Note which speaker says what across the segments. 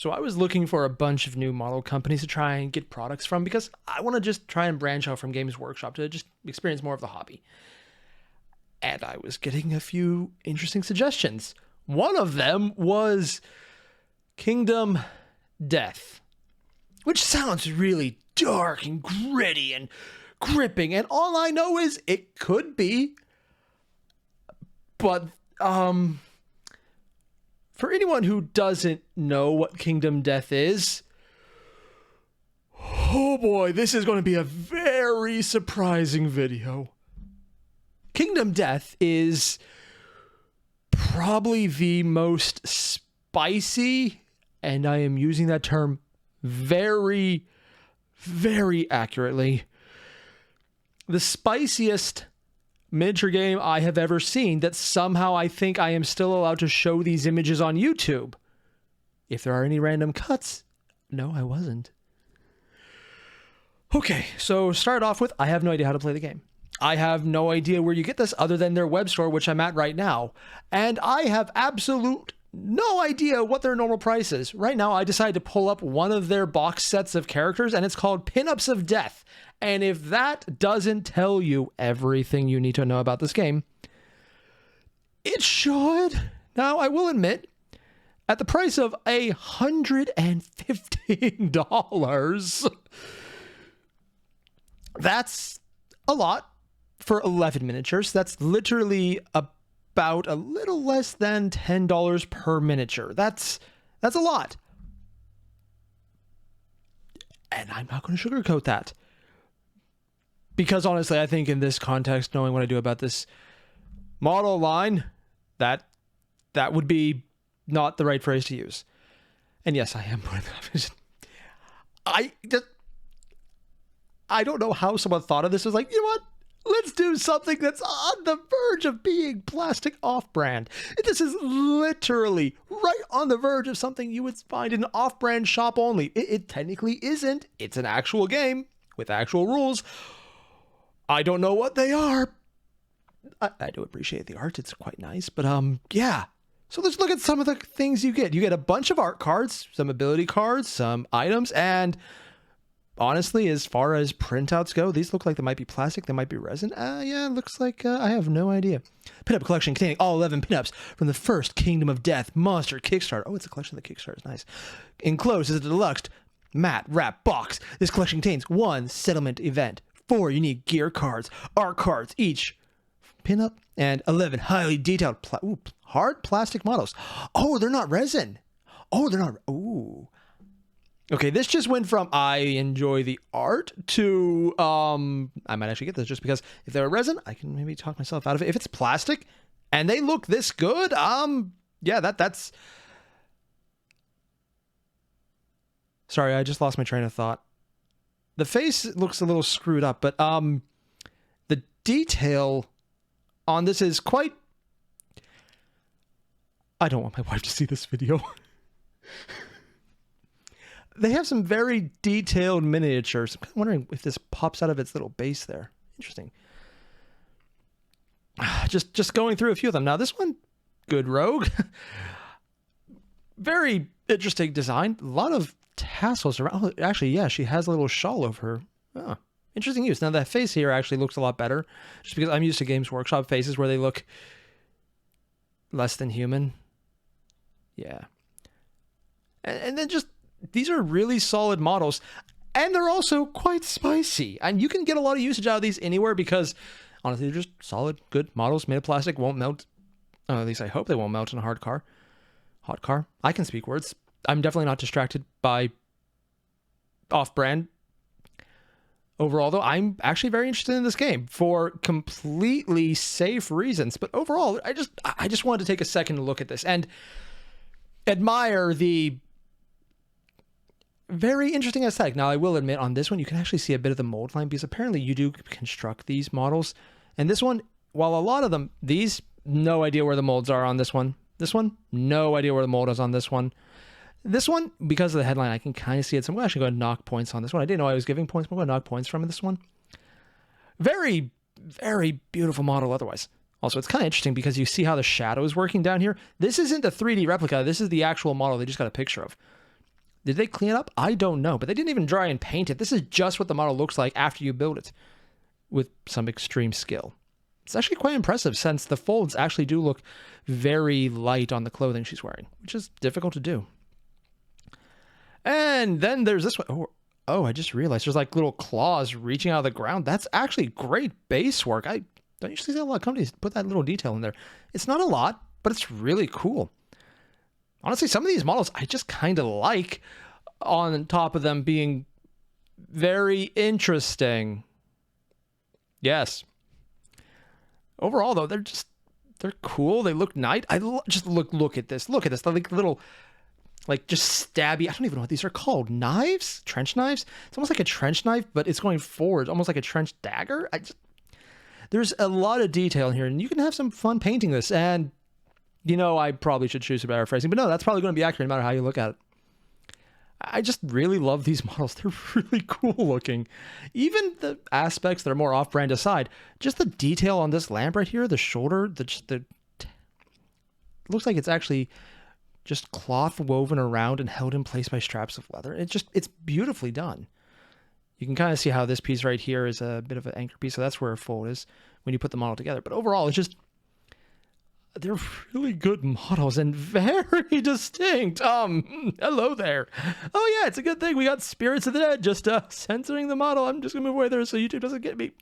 Speaker 1: So I was looking for a bunch of new model companies to try and get products from because I want to just try and branch out from Games Workshop to just experience more of the hobby. And I was getting a few interesting suggestions. One of them was Kingdom Death, which sounds really dark and gritty and gripping, and all I know is it could be. But for anyone who doesn't know what Kingdom Death is, oh boy, this is going to be a very surprising video. Kingdom Death is probably the most spicy, and I am using that term very, very accurately, the spiciest miniature game I have ever seen that somehow I think I am still allowed to show these images on YouTube. If there are any random cuts, no, I wasn't. Okay, so start off with, I have no idea how to play the game. I have no idea where you get this other than their web store, which I'm at right now. And I have absolute no idea what their normal price is. Right now, I decided to pull up one of their box sets of characters, and it's called Pinups of Death. And if that doesn't tell you everything you need to know about this game, it should. Now, I will admit, at the price of $115, that's a lot for 11 miniatures. That's literally about a little less than $10 per miniature. That's a lot. And I'm not going to sugarcoat that. Because honestly, I think in this context, knowing what I do about this model line, that would be not the right phrase to use. And yes, I am putting that. I don't know how someone thought of this. It was like, you know what? Let's do something that's on the verge of being plastic off-brand. This is literally right on the verge of something you would find in an off-brand shop only. It technically isn't. It's an actual game with actual rules. I don't know what they are. I do appreciate the art. It's quite nice. But yeah. So let's look at some of the things you get. You get a bunch of art cards, some ability cards, some items, and honestly, as far as printouts go, these look like they might be plastic, they might be resin. Yeah, it looks like I have no idea. Pinup collection containing all 11 pinups from the first Kingdom of Death monster Kickstarter. Oh, it's a collection of the Kickstarter. It's nice. Enclosed is a deluxe matte wrap box. This collection contains 1 settlement event, 4 unique gear cards, art cards each pinup, and 11 highly detailed hard plastic models. Oh, they're not resin. Oh, they're not. Ooh. Okay, this just went from I enjoy the art to I might actually get this just because if they're resin, I can maybe talk myself out of it. If it's plastic and they look this good, yeah, that's sorry, I just lost my train of thought. The face looks a little screwed up, but the detail on this is quite. I don't want my wife to see this video. They have some very detailed miniatures. I'm wondering if this pops out of its little base there. Interesting. Just going through a few of them. Now, this one, good rogue. Very interesting design. A lot of tassels around. Oh, actually, yeah, she has a little shawl over her. Oh, interesting use. Now, that face here actually looks a lot better. Just because I'm used to Games Workshop faces where they look less than human. Yeah. And then just, these are really solid models. And they're also quite spicy. And you can get a lot of usage out of these anywhere because, honestly, they're just solid, good models made of plastic, won't melt. At least I hope they won't melt in a hot car. I can speak words. I'm definitely not distracted by off-brand. Overall, though, I'm actually very interested in this game for completely safe reasons. But overall, I just wanted to take a second to look at this and admire the very interesting aesthetic. Now, I will admit on this one, you can actually see a bit of the mold line because apparently you do construct these models. And this one, while a lot of them, these, no idea where the molds are on this one. This one, no idea where the mold is on this one. This one, because of the headline, I can kind of see it. So I'm actually going to knock points on this one. I didn't know I was giving points, but I'm going to knock points from this one. Very, very beautiful model otherwise. Also, it's kind of interesting because you see how the shadow is working down here. This isn't the 3D replica. This is the actual model they just got a picture of. Did they clean it up? I don't know, but they didn't even try and paint it. This is just what the model looks like after you build it with some extreme skill. It's actually quite impressive since the folds actually do look very light on the clothing she's wearing, which is difficult to do. And then there's this one. Oh, I just realized there's like little claws reaching out of the ground. That's actually great base work. I don't usually see a lot of companies put that little detail in there. It's not a lot, but it's really cool. Honestly, some of these models I just kind of like, on top of them being very interesting. Yes. Overall, though, they're cool. They look nice. Just look at this. Look at this. They're like little, like just stabby. I don't even know what these are called. Knives? Trench knives? It's almost like a trench knife, but it's going forward, almost like a trench dagger. There's a lot of detail in here, and you can have some fun painting this. And I probably should choose a better phrasing, but no, that's probably going to be accurate no matter how you look at it. I just really love these models. They're really cool looking. Even the aspects that are more off-brand aside, just the detail on this lamp right here, the shoulder, it looks like it's actually just cloth woven around and held in place by straps of leather. It's beautifully done. You can kind of see how this piece right here is a bit of an anchor piece, so that's where a fold is when you put them all together. But overall, they're really good models and very distinct. Hello there. Oh yeah, it's a good thing we got Spirits of the Dead just censoring the model. I'm just gonna move away there so YouTube doesn't get me.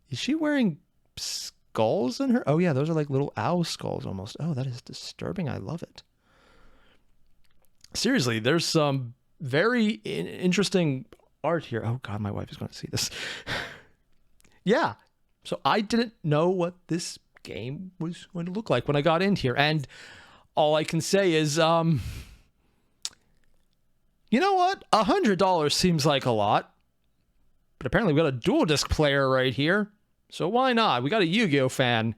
Speaker 1: Is she wearing skulls in her? Oh yeah, those are like little owl skulls almost. Oh, that is disturbing. I love it. Seriously, there's some very interesting art here. Oh god, my wife is going to see this. Yeah, so I didn't know what this game was going to look like when I got in here, and all I can say is you know what, $100 seems like a lot, but apparently we got a dual disc player right here, so why not? We got a Yu-Gi-Oh fan.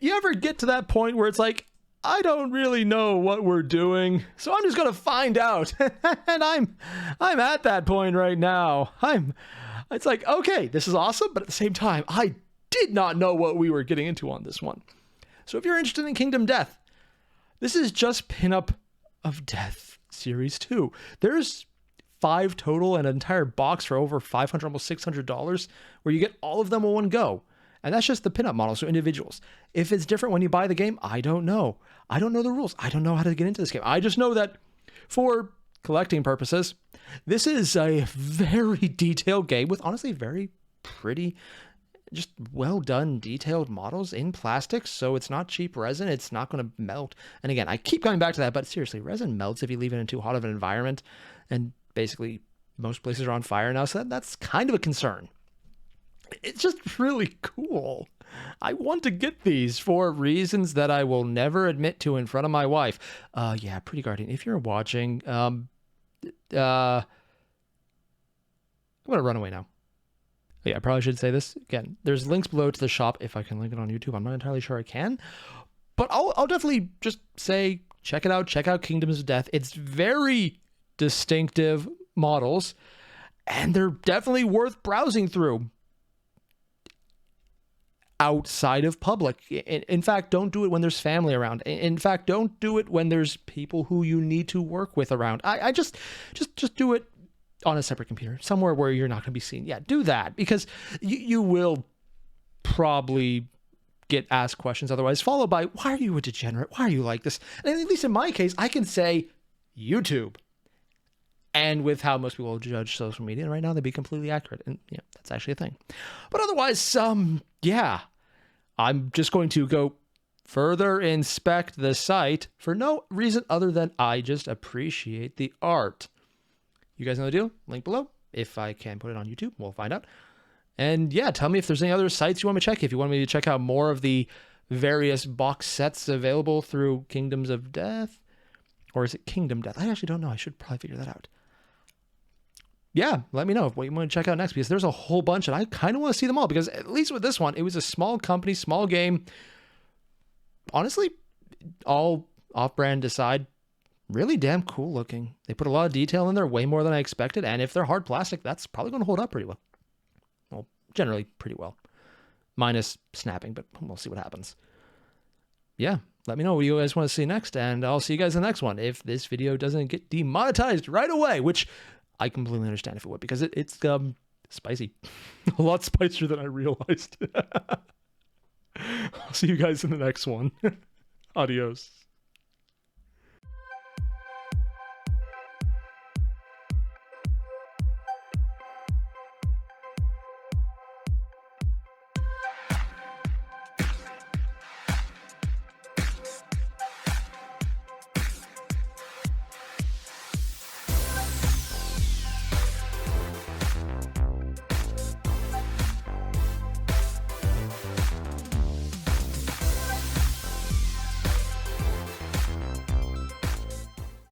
Speaker 1: You ever get to that point where it's like, I don't really know what we're doing, so I'm just gonna find out. And I'm at that point right now. It's like, okay, this is awesome, but at the same time, I did not know what we were getting into on this one. So if you're interested in Kingdom Death, this is just Pinup of Death Series 2. There's 5 total and an entire box for over $500, almost $600, where you get all of them in one go. And that's just the pinup models, so individuals. If it's different when you buy the game, I don't know. I don't know the rules. I don't know how to get into this game. I just know that for collecting purposes, this is a very detailed game with honestly very pretty, just well done, detailed models in plastic. So it's not cheap resin. It's not going to melt. And again, I keep coming back to that, but seriously, resin melts if you leave it in too hot of an environment. And basically, most places are on fire now, so that's kind of a concern. It's just really cool. I want to get these for reasons that I will never admit to in front of my wife. Yeah, Pretty Guardian, if you're watching, I'm going to run away now. Yeah, I probably should say this again. There's links below to the shop if I can link it on YouTube. I'm not entirely sure I can, but I'll definitely just say, check it out. Check out Kingdoms of Death. It's very distinctive models, and they're definitely worth browsing through. Outside of public. In fact, don't do it when there's family around. In fact, don't do it when there's people who you need to work with around. I just do it on a separate computer, somewhere where you're not going to be seen. Yeah, do that, because you will probably get asked questions otherwise, followed by, why are you a degenerate? Why are you like this? And at least in my case, I can say YouTube. And with how most people judge social media right now, they'd be completely accurate. And yeah, that's actually a thing. But otherwise, yeah, I'm just going to go further inspect the site for no reason other than I just appreciate the art. You guys know the deal? Link below. If I can put it on YouTube, we'll find out. And yeah, tell me if there's any other sites you want me to check. If you want me to check out more of the various box sets available through Kingdoms of Death. Or is it Kingdom Death? I actually don't know. I should probably figure that out. Yeah, let me know what you want to check out next, because there's a whole bunch and I kind of want to see them all, because at least with this one, it was a small company, small game. Honestly, all off-brand aside, really damn cool looking. They put a lot of detail in there, way more than I expected. And if they're hard plastic, that's probably going to hold up pretty well. Well, generally pretty well. minus snapping, but we'll see what happens. Yeah, let me know what you guys want to see next, and I'll see you guys in the next one. If this video doesn't get demonetized right away, which I completely understand if it would, because it's spicy. A lot spicier than I realized. I'll see you guys in the next one. Adios.